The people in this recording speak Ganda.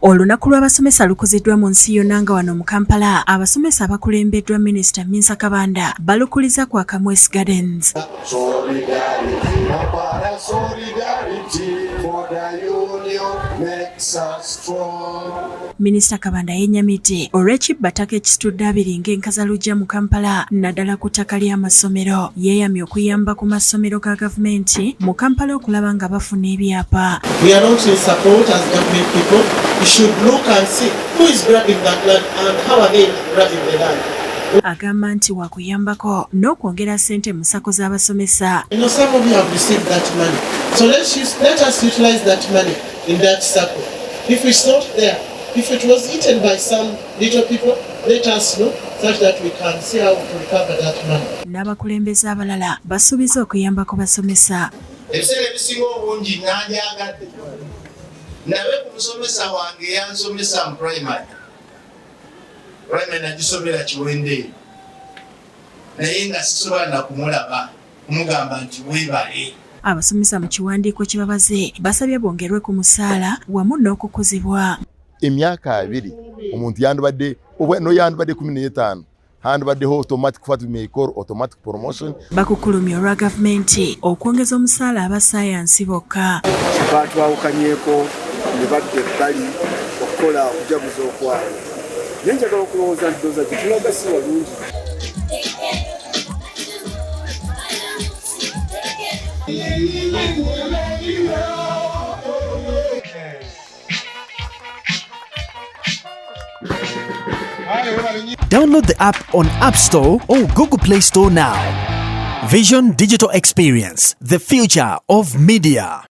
Olunaku lw'abasomesa lukozeddwa mu nsi yonna nga wano mu Kampala. Abasomesa abakulembeddwa Minisita Minsa Kabanda balukuliza ku Akamwesi Gardens. Minisita Kabanda yennyamidde olw'ekibbataka ekitudde abiri ng'enkazaluggya mu Kampala naddala ku ttaka ly'amasomero. Yeeyamye okuyamba ku masomero ga gavumenti mu Kampala okulaba nga bafuna ebyapa. We are not in support as government people. We should look and see who is grabbing that land and how are they grabbing the land. Agamba nti wakuyambako n'okwongera ssente mu ssako z'abasomesa. Some of you have received that money. So let us utilize that money in that circle. If it's not there, if it was eaten by some little people, let us know such that we can see how to recover that money. N'abakulembeze abalala basuubiza okuyambako basomesa. Ebiseera ebisinga obungi nandyagadde nabe ku musomesa wange yansomesa mu primary nagisomera Kiwende naye nga sisobola na kumulaba kumugamba nti weebale. Abasomesa mu kiwandiiko kye babaze basabye bongerwe ku musaala wamu n'okukuzibwa. Emyaka 2 omuntu yandibadde yandibadde 15 handibaddeho automatic what we may call automatic promotion. Bakukulumya olwa gavumenti okwongeza omusaala abasayansi bokka. Batwawukanyeeko ne badde ebbali okukola okujaguza okwayo. Naye njagala okulowooza nti doza gye tulaga si walungi. Download the app on App Store or Google Play Store now. Vision Digital Experience, the future of media.